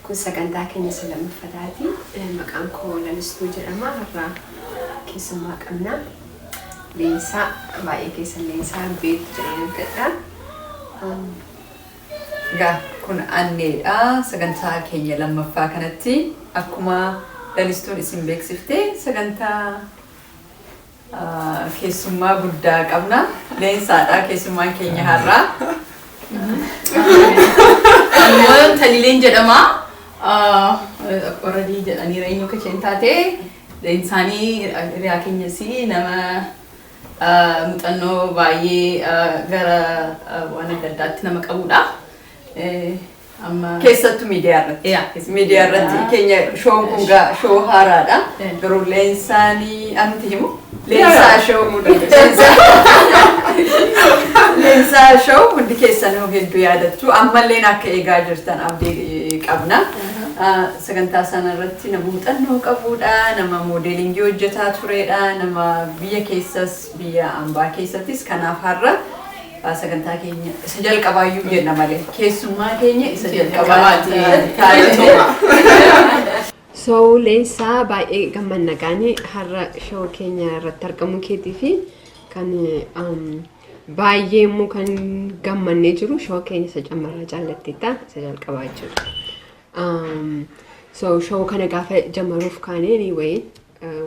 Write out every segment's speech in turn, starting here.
kun sagantaa keenya lammaffataati. Maqaan koo Lalistuu jedhama. Har'a keessummaa qabna. Leensaa baay'ee keessan leensaa beektu jedhanii argadha. Kun anneedha. Sagantaa keenya lammaffaa kanatti akkuma Lalistuun isin beeksiftee sagantaa keessummaa guddaa qabna. Leensaadha keessummaan keenya har'a. Waan talileen jedhama. Already jedhanii reenyu kacheen taate leensaanii hiriyaa keenyasi nama muuxannoo baay'ee gara waan adda addaatti nama qabudha. Keessattuu miidiyaa irratti keenya shoon kun shoo haaraadha. Garuu leensaanii anti himu leensaa shoo leensaa shoo hundi keessanuu hedduu yaadattu ammallee akka eegaa jirtan abdii qabna. Sagantaa sana irratti nama muuxannoo qabudha, nama moodeelingii hojjetaa turedha, nama biyya keessas biyya ambaa keessattis kanaaf har'a sagantaa keenya isa jalqabaayyuu jenna malee keessummaa keenya isa jalqabaatti taa'ee. So leensaa baay'ee gammanna gaanii har'a shoo keenya irratti argamu keetii fi kan baay'ee immoo kan gammannee jiru shoo keenya isa cammarraa jaallatteetta isa jalqabaa jiru. So shoo kana gaafa jammaruuf kaanee anyway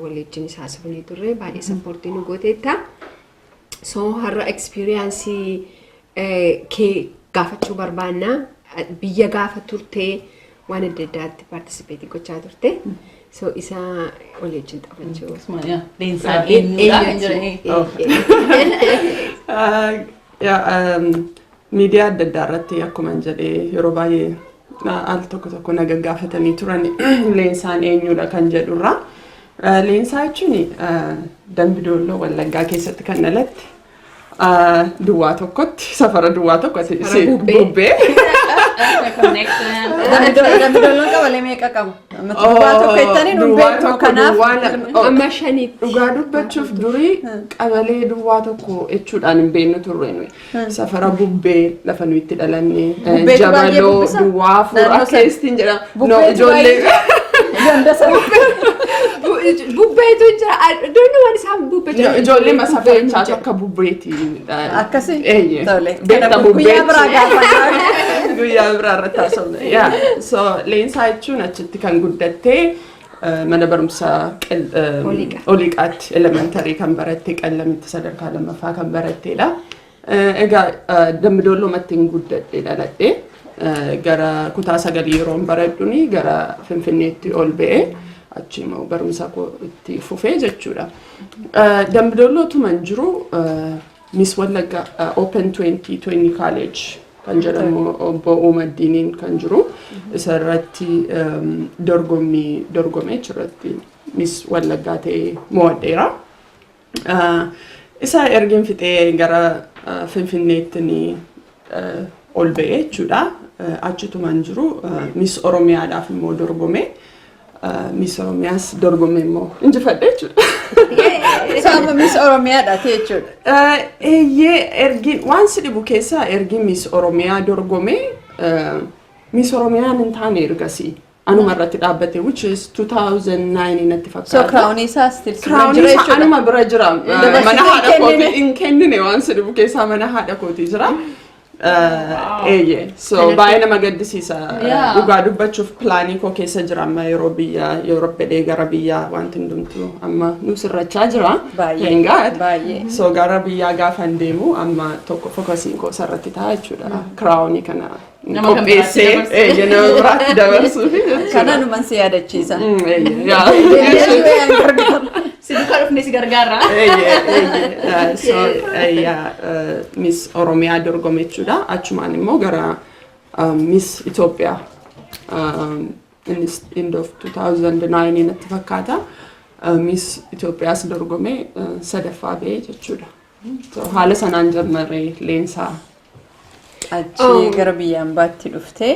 waliin isaasifnee turre baay'ee sappoortii nu gooteetta. So har'a experience kee gaafachuu barbaanna biyya gaafa turtee waan adda addaatti participate gochaa turte. So isa waliin taphachuu. Leensaa eenyudha? Miidiyaa adda addaa irratti akkuma jedhee yeroo baay'ee al tokko na gaggaafatanii turan leensaan eenyudha kan jedhurra. Leensaa jechuun Dambidolloo Wallaggaa keessatti kan dhalate duwwaa tokkotti safara duwwaa tokkotti bubbee. Dambidolloon qabalee meeqa qabu? Duwwaa tokko ittanii dubbee kanaaf amma shanii dhugaa dubbachuuf durii qabalee duwwaa tokko jechuudhaan hin beeknu turre nuyi. Safara bubbee lafa nuyi itti dhalanne jabaloo duwwaa fuura keessatti jedhama. No ijoollee bubbeetu jira. Doonii waan isaan bubbee jira. Ijoollee masafarichaa akka bubbeeti. Akkasii? Tole. Beekta bubbee. Guyyaa biraa irratti haasofne. So leensaa jechuun achitti kan guddattee mana barumsaa Oliiqaatti elementarii kan baratte qallamitti sadarkaa lammaffaa kan baratteedha. Egaa Dambidollootti guddadhee dhaladhee gara kutaa 9 yeroon baradhuuni gara Finfinneetti ol ba'ee achi immoo barumsa koo itti fufee jechuudha. Dambidollootuman jiru Miss Wallagga Open 2020 College kan jedhamu obbo Umaddiiniin kan jiru isa irratti dorgomee jirratti Miss Wallaggaa ta'ee mo'adheera. Isa ergin fixee gara Finfinneetti ol ba'ee jechuudha. Achituman jiru Miss Oromiyaadhaaf immoo dorgomee Miss Oromiyaas dorgomee immoo injifadhe jechuudha. Sama Miss Oromiyaadha jechuudha. Ergin waan si dhibu keessaa ergin Miss Oromiyaa dorgomee Miss Oromiyaan hin taane ergasii anuma irratti dhaabbate which is 2009 natti fakkaata. So crown isaa still jira jechuudha. Anuma bira jira. Mana haadha kooti hin kennine waan si dhibu keessaa mana haadha kooti jira. So baay'ee nama gaddisiisa. Dhugaa dubbachuuf pilaanii koo keessa jira amma yeroo biyya Yurooppidhee gara biyya wanti hundumtuu amma nu sirrachaa jira. Baay'ee. So gara biyyaa gaafan deemu amma tokko fokasiin koo sarratti ta'a jechuudha. Crownii kana qopheessee nama biraatti dabarsuuf jechuudha. Kana numan si yaadachiisa. Siduka dhufne si gargaara. So Miss Oromiyaa dorgome jechuudha. Achumaan immoo gara Miss Itoophiyaa end of 2009 natti fakkaata. Miss Itoophiyaas dorgome sadaffaa ba'ee jechuudha. So haala sanaan jalqabee leensaa. Achi gara biyya ambaatti dhuftee.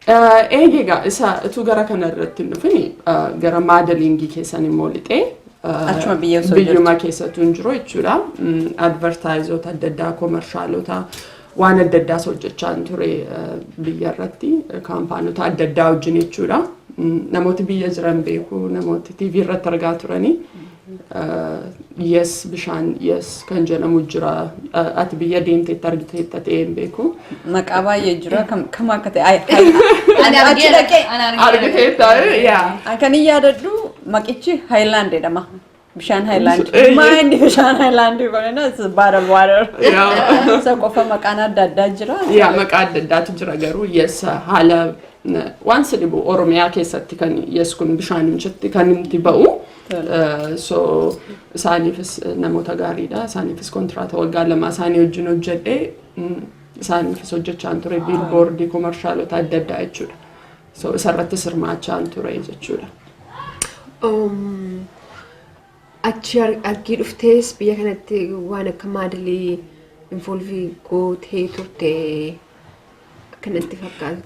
Egaa isa utuu gara kana irratti hin dhufini gara maadelingii keessan immoo lixee achuma biyyuma keessattuu hin jiru jechuudha. Advertaayizoota adda addaa koomershaalota waan adda addaa hojjechaa ture biyya irratti kaampaanota adda addaa wajjin jechuudha. Namooti biyya jiran beeku namooti TV irratti argaa turanii yes bishaan yes kan jedhamu jira ati biyya deemteetti argiteetta ta'een beeku. Maqaa baay'ee jira kam akka ta'e argiteetta yaa. Kan yaadadhu maqichi Haayilaand jedhama. Bishaan Haayilaand. Maayindi bishaan Haayilaand godhana bottled water. Isa qofa maqaan adda addaa jira. Yaa maqaa adda addaatu jira garuu yes haala waan sadibu Oromiyaa keessatti kan yes kun bishaan injitti kan inni ba'u. So isaaniifis namoota gaariidha. Isaaniifis kontraata waggaa lama isaanii wajjin hojjedhee isaaniifis hojjechaa ture biilboordii komershaalota adda addaa jechuudha. So isarratti hirmaachaa ture jechuudha. Achi argii dhuftees biyya kanatti waan akka maadelii involvii gootee turte akkanatti fakkaata.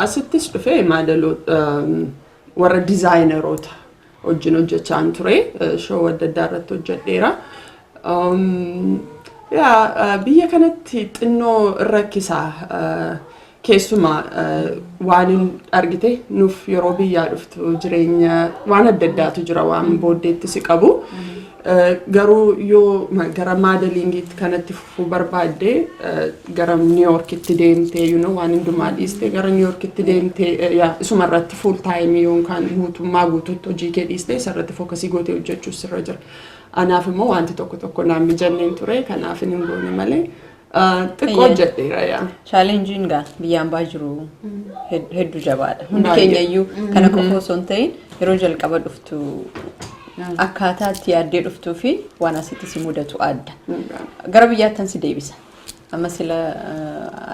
Asittis dhufee maadeloota warra dizaayineroota wajjin hojjechaa ture show adda addaa irratti hojjedheera. Biyya kanatti xinnoo rakkisaa keessumaa waan argite nuuf yeroo biyyaa dhuftu jireenya waan adda addaatu jira waan booddeetti si qabu. Garuu yoo gara maadelingiitti kanatti fufuu barbaadde gara New Yorkitti deemtee waan hundumaa dhiiste gara New Yorkitti deemtee isuma irratti full time yookaan guutummaa guutuutti hojii kee dhiiste isarratti fookasii gootee hojjechuu sirra jira. Anaaf immoo wanti tokko naan mijanneen ture kanaaf hin goone malee xiqqoo hojjedheera yaa. Chaalenjiin gaa biyyaan baa jiru hedduu jabaadha. Hundi keenya iyyuu kana qofa osoo hin ta'in yeroo jalqaba dhuftu akkaataa itti yaaddee dhuftuu fi waan asitti si mudatu adda. Gara biyyaattan si deebisa. Amma sila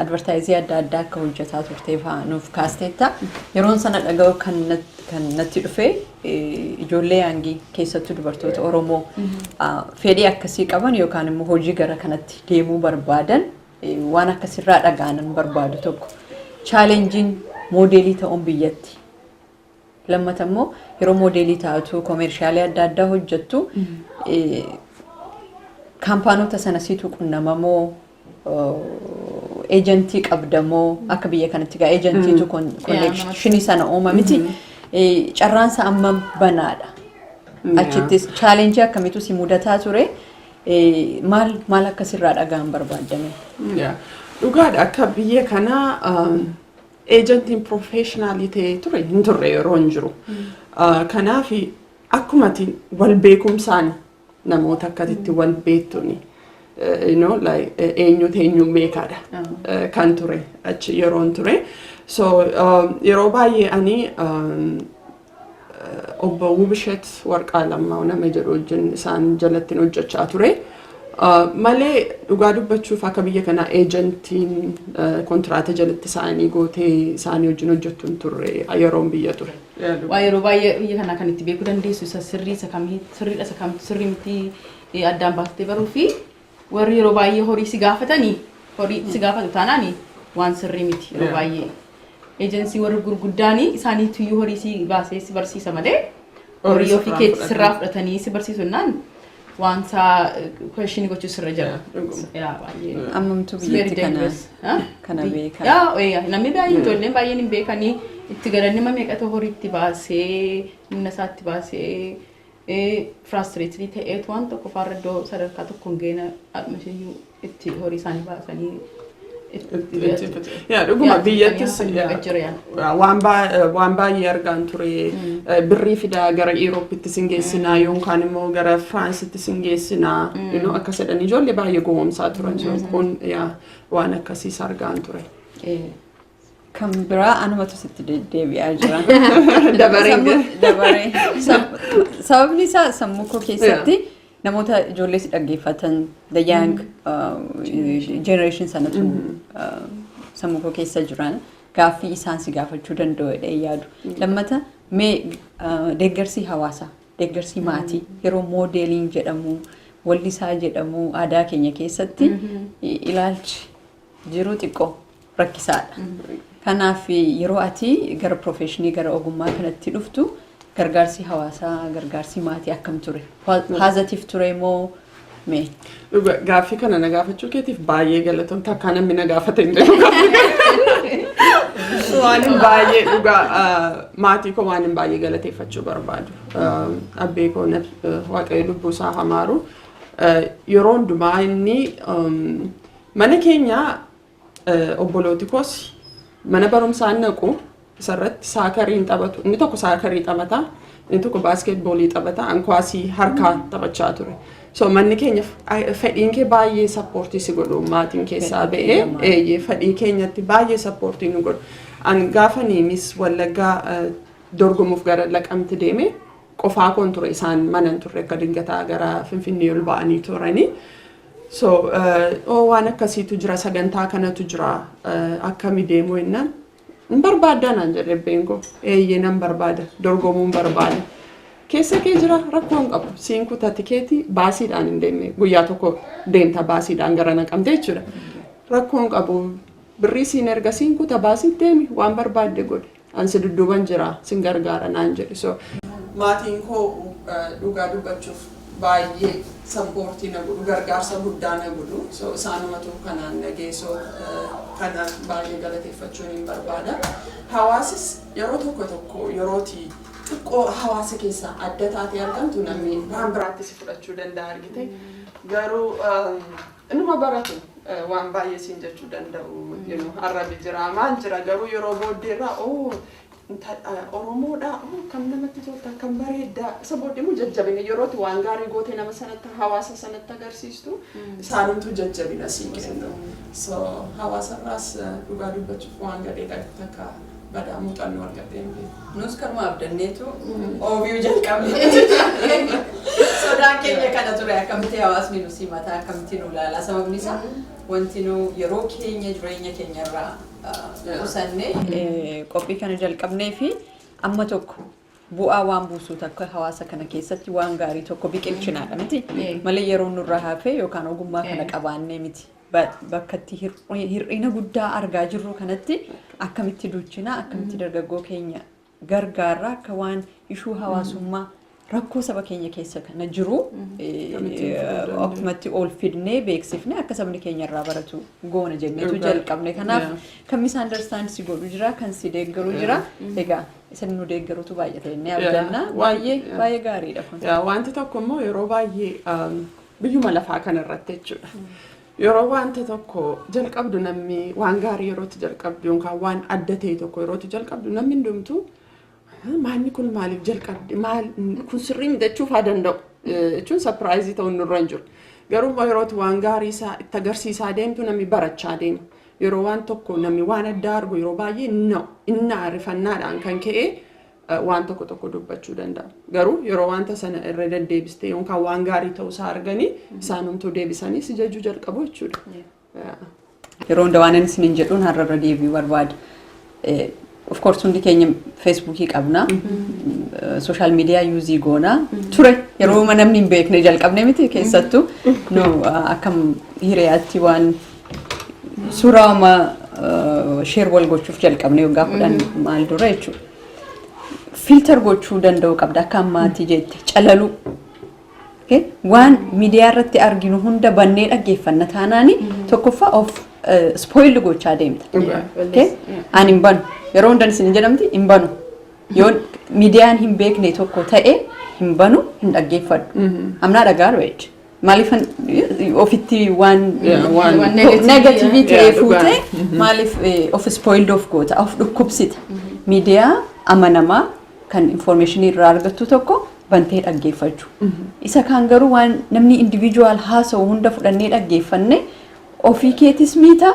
advertaayizii adda addaa akka hojjetaa turtee nuuf kaasteetta. Yeroon sana dhaga'u kan natti dhufee ijoollee yaangii keessattuu dubartoota Oromoo fedhii akkasii qaban yookaan immoo hojii gara kanatti deemuu barbaadan waan akkasirraa dhaga'anan barbaadu tokko. Chaalenjiin moodeelii ta'uun biyyatti. Lammata immoo yeroo moodeelii taatu koomershaalii adda addaa hojjettu kaampaanota sana siitu qunnamamoo eejantii qabdamoo akka biyya kanatti gaa eejantiitu konekshinii sana uumamiti carraansa amma banaadha. Achittis chaalenjii akkamitu si mudataa ture maal akkasirraa dhaga'an barbaadame? Dhugaadha akka biyya kanaa eejantiin professionaalii ta'ee ture hin turre yeroo hin jiru. Kanaaf akkumatti wal beekumsaan namoota akkasitti wal beektuni eenyuun beekaadha kan ture achi yeroon ture. So yeroo baay'ee ani obbo Wubishet Warqaalammaa nama jedhu wajjin isaan jalatti hojjechaa ture. Malee dhugaa dubbachuuf akka biyya kanaa eejantiin kontraata jalatti isaanii gootee isaanii wajjin hojjettu hin turre yeroon biyya ture. Waa yeroo baay'ee biyya kanaa kan itti beekuu dandeessu isa sirrii isa kamii sirriidha isa kamtu sirrii miti addaan baaftee baruu fi warri yeroo baay'ee horii si gaafatanii horii si gaafatu taanaani waan sirrii miti yeroo baay'ee eejensii warri gurguddaanii isaaniitu iyyuu horii si baasee si barsiisa malee horii ofii keetti sirraa fudhatanii si barsiisonnaan wanta question gochuu sirra jira. Ammamtu biyyatti kana beekan. Namni baay'een ijoolleen baay'een hin beekanii itti galanni meeqatu horii itti baasee humna isaatti baasee frustrated ta'eetu waan tokko faarra iddoo sadarkaa tokko hin geena admashiyyuu itti horii isaanii baasanii dhuguma biyyattis waan baay'ee argaan ture birrii fidaa gara Euroopitti sin geessinaa yookaan immoo gara Firaansitti sin geessinaa akka jedhan ijoollee baay'ee gowwoomsaa turan kun waan akkasiis argaan ture. Kan biraa anumatu sitti deebi'aa jira. Dabaree. Sababni isaa sammuu koo keessatti namoota ijoollee si dhaggeeffatan the young generation sanatu sammuu koo keessa jiran gaaffii isaan si gaafachuu danda'u yaadu. Lammata mee deeggarsi hawaasaa deeggarsi maatii yeroo moodeeliin jedhamu wallisaa jedhamu aadaa keenya keessatti ilaalchi jiru xiqqoo rakkisaadha. Kanaaf yeroo ati gara professionii gara ogummaa kanatti dhuftu gargaarsi hawaasaa gargaarsi maatii akkam ture? Positive ture moo mee. Gaaffii kana na gaafachuu keetiif baay'ee galatoomta akka namni na gaafate hin beeku waan hin baay'ee dhugaa maatii koo waan hin baay'ee galateeffachuu barbaadu. Abbee koo waaqayyo lubbuu isaa hamaaru yeroo hundumaa inni mana keenya obbolooti koos mana barumsaa naqu isarratti saakarii taphatu. Inni tokko saakarii taphata, inni tokko baaskeetboolii taphata, ankuwaasii harkaa taphachaa ture. So manni keenya fedhiin kee baay'ee sappoortii si godhu maatiin keessaa ba'ee fedhii keenyatti baay'ee sappoortii nu godhu. An gaafa Miss Wallaggaa dorgomuuf gara Laqamti deeme qofaa koon ture isaan mana hin turre akka dingataa gara Finfinnee ol ba'anii turanii. So waan akkasiitu jira sagantaa kanatu jira akkami deemu jennaan hin barbaaddaa naan jedhe abbeen koo nan barbaada dorgomuun barbaada. Keessa kee jira rakkoo hin qabu siin kutaa tikeetii baasiidhaan hin deemne guyyaa tokko deemta baasiidhaan gara Naqamtee jechuudha. Rakkoo hin qabu birrii siin erga siin kutaa baasiitti deemi waan barbaadde godhi ansi dudduuban jira sin gargaara naan jedhe. So maatiin koo dhugaa dubbachuuf baay'ee sappoortii na godhu gargaarsa guddaa na godhu. So isaanumatu kanaan nageessoo kanaan baay'ee galateeffachuun hin barbaada. Hawaasis yeroo tokko yerootii xiqqoo hawaasa keessaa adda taatee argamtu namni waan biraatti si fudhachuu danda'a argite. Garuu inuma baratu waan baay'ee siin jechuu danda'u arrabi jira maal jira garuu yeroo booddeerraa Oromoodha kan namatti tolta kan bareedda isa booddeemu jajjabina yerooti waan gaarii gootee nama sanatti hawaasa sanatti agarsiistu isaanumtu jajjabina siin kennu. So hawaasarraas dhugaa dubbachuuf waan gadhee takka badaa muuxannoo argattee hin beeku. Nus kanuma abdanneetu oomishu jalqabne. Sodaan keenya kana ture akkamitti hawaasni nu simata akkamitti nu ilaala sababni isaa wanti nu yeroo keenya jireenya keenyarraa qusanne qophii kana jalqabnee fi amma tokko bu'aa waan buusuu takka hawaasa kana keessatti waan gaarii tokko biqilchinaadha miti malee yeroo nurraa hafee yookaan ogummaa kana qabaannee miti. Bakkatti hir'ina guddaa argaa jirru kanatti akkamitti duuchinaa akkamitti dargaggoo keenya gargaarraa akka waan ishuu hawaasummaa rakkoo saba keenya keessa kana jiru akkumatti ol fidnee beeksifne akka sabni keenya irraa baratu goona jenneetu jalqabne. Kanaaf kan misunderstand si godhu jira kan si deeggaru jira. Egaa isin nu deeggarutu baay'ate inni abdanna baay'ee gaariidha kun. Wanti tokko immoo yeroo baay'ee biyyuma lafaa kanarratti jechuudha. Yeroo wanta tokko jalqabdu namni waan gaarii yerootti jalqabdu yookaan waan adda ta'e tokko yerootti jalqabdu namni hundumtuu maanni kun maaliif jalqabde maal kun sirrii miidhachuuf haa danda'u jechuun sapiraayizii ta'uun nurra hin jiru. Garuu yerootti waan gaarii isaa itti agarsiisaa deemtu namni barachaa deema. Yeroo waan tokko namni waan addaa argu yeroo baay'ee inni ariifannaadhaan kan ka'e waan tokko dubbachuu danda'a. Garuu yeroo wanta sana irra deddeebistee yookaan waan gaarii ta'uu isaa arganii isaanumtuu deebisanii si jajuu jalqabu jechuudha. Yeroo hunda waan inni isin jedhuun har'arra deebi'uu barbaada. Of course hundi keenya Facebookii qabna. Social media yuuzii goona. Ture yeroo namni hin beekne jalqabne miti keessattuu nu akkam hiriyaatti waan suuraa sheer wal gochuuf jalqabne waggaa 10 maal dura jechuudha. Filter gochuu danda'u qabda akka ammaatti jette calalu waan miidiyaa irratti arginu hunda bannee dhaggeeffanna taanaani tokkoffaa of spoiled gochaa deemta. Ani hin banu yeroo hundan isin jedhamti hin banu yoo miidiyaan hin beekne tokko ta'e hin banu hin dhaggeeffadhu. Amnaa dhagaadha jechuudha. Maaliif ofitti waan negativii ta'ee fuute maaliif of spoiled of goota of dhukkubsita. Miidiyaa amanamaa kan informationii irraa argattu tokko bantee dhaggeeffachuu. Isa kaan garuu waan namni individual haasa'u hunda fudhannee dhaggeeffanne ofii keetis miita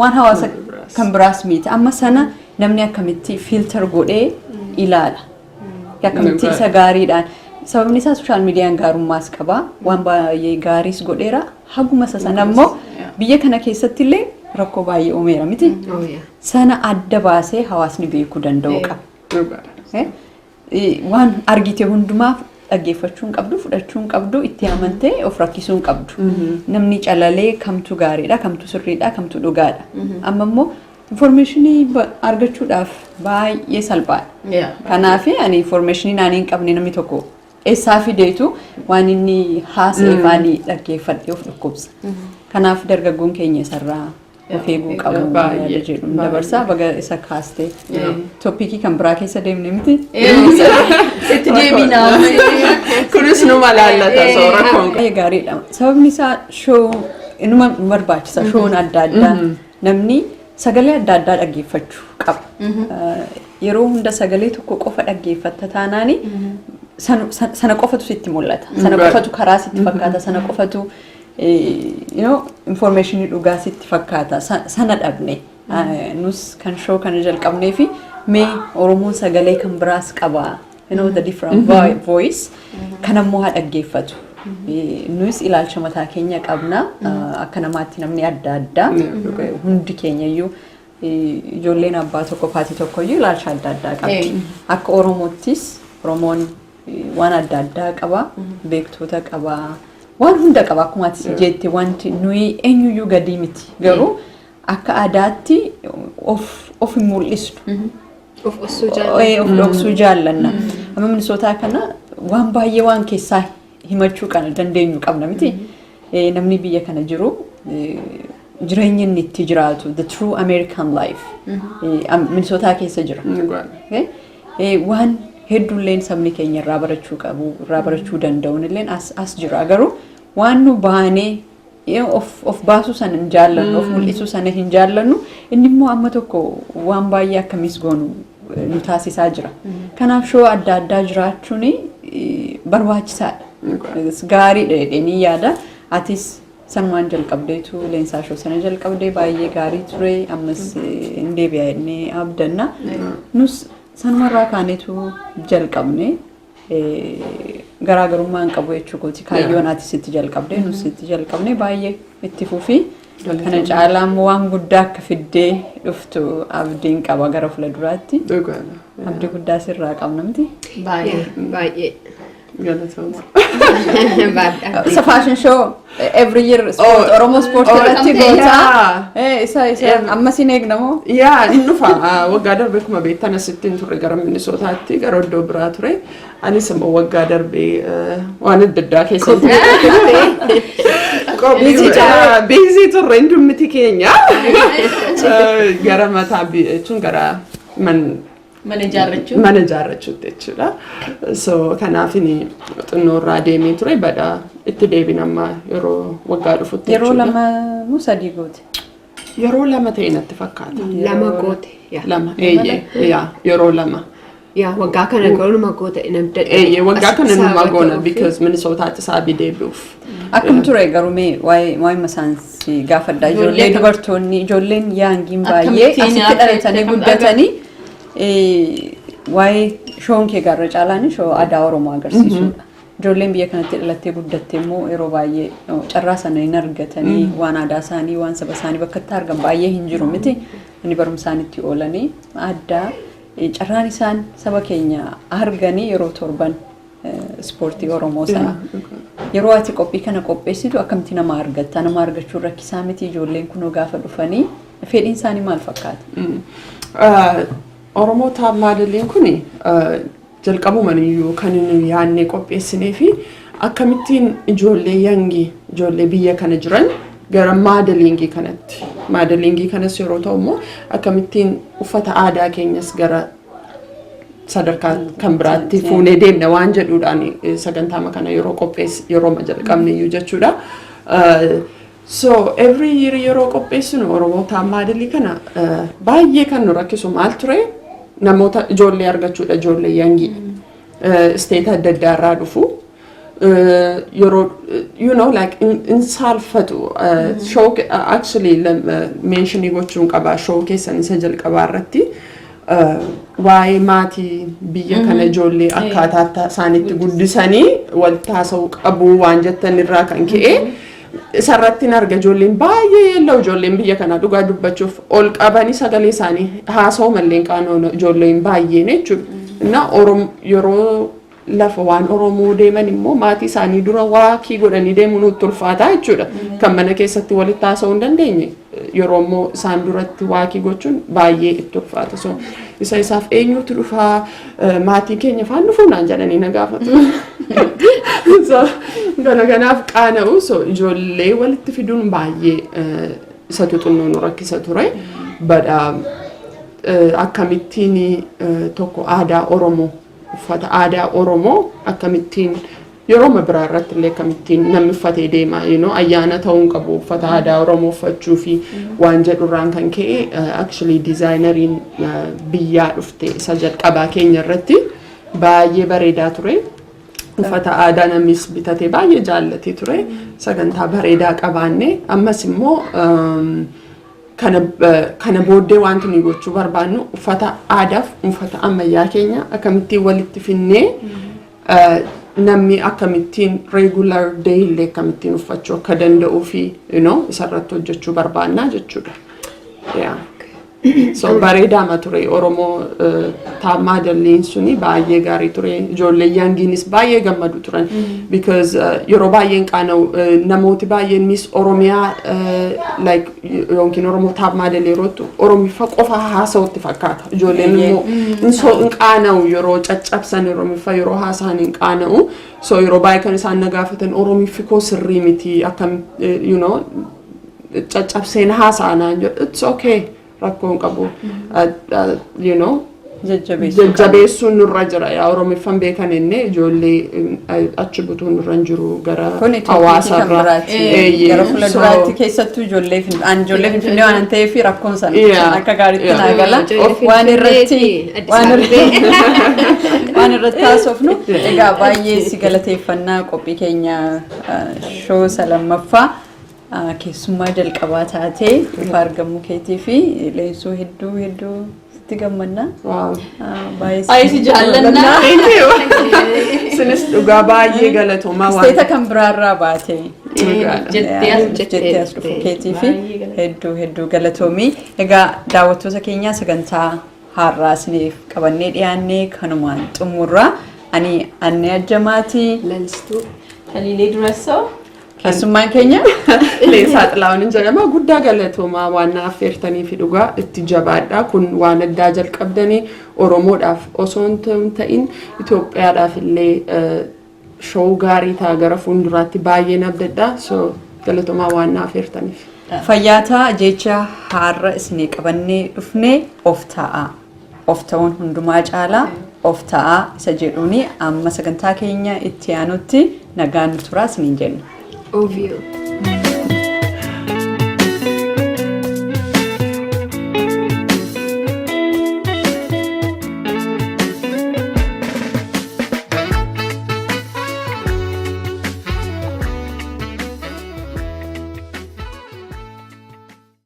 waan hawaasa kan biraas miita. Amma sana namni akkamitti filter godhee ilaala. Akkamitti isa gaariidhaan sababni isaa social meediyaan gaarummaas qaba waan baay'ee gaariis godheera haguma sana immoo biyya kana keessatti illee rakkoo baay'ee uumeera miti. Sana adda baasee hawaasni beekuu danda'u qaba. Waan argite hundumaaf dhaggeeffachuun qabdu fudhachuun qabdu itti amantee of rakkisuun qabdu. Namni calalee kamtu gaariidha kamtu sirriidha kamtu dhugaadha. Amma immoo informationii argachuudhaaf baay'ee salphaadha. Kanaaf ani informationii naanii hin qabne namni tokko eessaa fideetu waan inni haasa'e faanii dhaggeeffadhee of dhukkubsa. Kanaaf dargaggoon keenya isarraa of eeguu qabu yaada jedhu dabarsaa baga isa kaastee tooppikii kan biraa keessa deemne miti. Itti deebinaa. Kunis nu malaallata soora koon. Gaariidha. Sababni isaa shoo inuma barbaachisa shoon adda addaa namni sagalee adda addaa dhaggeeffachuu qaba. Yeroo hunda sagalee tokko qofa dhaggeeffatta taanaani sana qofatu sitti mul'ata. Sana qofatu karaa sitti fakkaata. Sana qofatu information dhugaa sitti fakkaata. Sana dhabne. Nus kan shoo kana jalqabnee fi mee Oromoon sagalee kan biraas qaba. The different voice kan ammoo haa dhaggeeffatu. Nus ilaalcha mataa keenya qabna. Akka namaatti namni adda addaa hundi keenya iyyuu ijoolleen abbaa tokko faatii tokko iyyuu ilaalcha adda addaa qabdi. Akka Oromoottis Oromoon waan adda addaa qaba, beektoota qaba, waan hunda qaba akkuma ati jette wanti nuyi eenyuyyuu gadii miti. Garuu akka aadaatti of hin mul'isnu. Of dhoksuu jaallanna. Amma Minisootaa kana waan baay'ee waan keessaa himachuu kan dandeenyu qabna miti. Namni biyya kana jiru jireenya inni itti jiraatu the true American life Minisootaa keessa jira. Waan hedduulleen sabni keenya irraa barachuu qabu irraa barachuu danda'uun illeen as jira garuu waan nu baanee of baasuu sana hin jaallannu of mul'isuu sana hin jaallannu inni immoo amma tokko waan baay'ee akkamiis goonu nu taasisaa jira. Kanaaf shoo adda addaa jiraachuun barbaachisaadha. Gaariidha jedhanii yaada. Atis sanumaan jalqabdeetu leensaa shoo sana jalqabdee baay'ee gaarii ture ammas hin deebi'a jennee abdanna. Nus sanumarraa kaaneetu jalqabne garaagarummaa hin qabu jechuukooti. Kaayyoon ati sitti jalqabdee nus sitti jalqabne baay'ee itti fufii. Kana caalaa immoo waan guddaa akka fiddee dhuftu abdiin qaba gara fuulduraatti. Abdii guddaa sirraa qabna miti. Baay'ee. It's a fashion show every year. Oromo sport irratti goota. Isa ammas hin eegnamoo? Yaa inni dhufa waggaa darbe kuma beektan asittiin turre gara Minisootaatti gara iddoo biraa ture. Anis immoo waggaa darbe waan adda addaa keessatti biizii turre hundumti keenya gara mataa jechuun gara mana ijaarrachuutti jechuudha. So kanaaf xinnoo irraa deemee ture bada itti deebin amma yeroo waggaa dhufutti yeroo lama moo sadii goote? Yeroo lama ta'e natti fakkaata. Lama goote. Lama yeroo lama. Waggaa kana goonuma goota namda. Waggaa kana numa goona because Minisootaatti saabii deebi'uuf. Akkam ture garuu mee waa'ee masaansi gaafadhaa ijoollee dubartoonni ijoolleen yaangiin baay'ee asitti dhalatanii guddatanii waa'ee shoon kee garra caalaan shoo aadaa Oromoo agarsiisudha. Ijoolleen biyya kanatti dhalattee guddattee immoo yeroo baay'ee carraa sana hin argatanii waan aadaa isaanii waan saba isaanii bakka itti argan baay'ee hin jiru miti. Inni barumsaanitti oolanii addaa carraan isaan saba keenya arganii yeroo torban ispoortii Oromoo sana. Yeroo ati qophii kana qopheessitu akkamitti nama argatta? Nama argachuu rakkisaa miti ijoolleen kunoo gaafa dhufanii fedhiin isaanii maal fakkaata? Oromoo taammaadaliin kun jalqabumaaniyyuu kan inni yaadnee qopheessinee fi akkamittiin ijoollee yangii ijoollee biyya kana jiran gara maadaliingii kanatti. Maadaliingii kanas yeroo ta'u immoo akkamittiin uffata aadaa keenyas gara sadarkaa kan biraatti fuunee deemna waan jedhuudhaan sagantaa kana yeroo jalqabne iyyuu jechuudha. So every year yeroo qopheessinu Oromoo taammaadalii kana baay'ee kan nu rakkisu maal ture namoota ijoollee argachuudha ijoollee yangii isteeta adda addaa irraa dhufu. In saalfatu show actually mentionii gochuun qabaa show keessan isa jalqabaa irratti waa'ee maatii biyya kana ijoollee akkaataa isaaniitti guddisanii wal taasisuu qabu waan jettan irraa kan ka'e isarratti arga ijoolleen baay'ee yeelloo ijoolleen biyya kana dhugaa dubbachuuf ol qabanii sagalee isaanii haasa'u malleen qaanoon ijoolleen baay'een jechuudha. Yeroo lafa waan Oromoo deeman immoo maatii isaanii dura waakii godhanii deemuun nutti ulfaataa jechuudha. Kan mana keessatti walitti haasa'uu hin dandeenye yeroo immoo isaan duratti waakii gochuun baay'ee itti ulfaata. So isaaf eenyutu dhufaa maatii keenya faan dhufuu naan jedhanii na gaafatu. So kanaaf qaana'u so ijoollee walitti fiduun baay'ee isa tuxunnoo nu rakkisa ture. But akkamittiin tokko aadaa Oromoo uffata aadaa Oromoo akkamittiin yeroo biraa irratti illee akkamittiin namni uffatee deema ayyaana ta'uun qabu uffata aadaa Oromoo uffachuu fi waan jedhurraan kan ka'e actually dizaayinariin biyyaa dhufte isa jalqabaa keenya irratti baay'ee bareedaa ture. Uffata aadaa namis bitatee baay'ee jaallatee ture. Sagantaa bareedaa qabaanne ammas immoo kana booddee wanti nuyi gochuu barbaannu uffata aadaaf uffata ammayyaa keenya akkamittiin walitti finnee namni akkamittiin regular day illee akkamittiin uffachuu akka danda'uu fi isarratti hojjechuu barbaannaa jechuudha. So bareedaama ture Oromoo taammaa dalliin suni baay'ee gaarii ture. Ijoollee yaangiinis baay'ee gammadu turan because yeroo baay'een qaana'u namooti baay'een Miss Oromiyaa like yookiin Oromoo taammaa dallee yerootti Oromiffa qofa haasa'utti fakkaata. Ijoolleen immoo hin qaana'u yeroo caccabsan Oromiffa yeroo haasa'an hin qaana'u. So yeroo baay'ee kan isaan na gaafatan Oromiffi koo sirrii miti akkam caccabseen haasa'anaan jedhu it's okay. Rakkoon qabu jajjabeessuun nurra jira yaa Oromiffan beekan inni ijoollee achi butuun nurra hin jiru gara hawaasarra gara fuulduraatti keessattuu ijoollee Finfinnee waan ta'eef rakkoon sana akka gaariitti naa gala waan irratti haasofnu egaa baay'ee si galateeffannaa qophii keenya shoo lammaffaa keessummaa jalqabaa taatee dhufa argamuu keetii fi leensoo hedduu sitti gammanna. Baay'ee si jaallannaa. Sinis dhugaa baay'ee galatoomaa waan. Isteeta kan biraarraa baatee. Jettee as dhufu keetii fi hedduu galatoomii. Egaa daawwattoota keenyaa sagantaa har'aa isiniif qabannee dhiyaannee kanumaan xumurra. Ani Annee Ajjamaatii. Lalistuu. Haliilee Durassoo. Keessummaan keenya Leensaa Xilaawun jedhama. Guddaa galatoomaa waan affeertanii fi dhugaa itti jabaadhaa. Kun waan addaa jalqabdanii Oromoodhaaf osoo hin ta'in Itoophiyaadhaaf illee shoo gaarii ta'a gara fuulduraatti baay'ee nabdadha. So galatoomaa waan affeertaniif. Fayyaataa jecha har'a isinii qabannee dhufnee of ta'a. Of ta'uun hundumaa caalaa of ta'a isa jedhuuni amma sagantaa keenya itti aanutti nagaan turaa isiniin jenna. Ovio.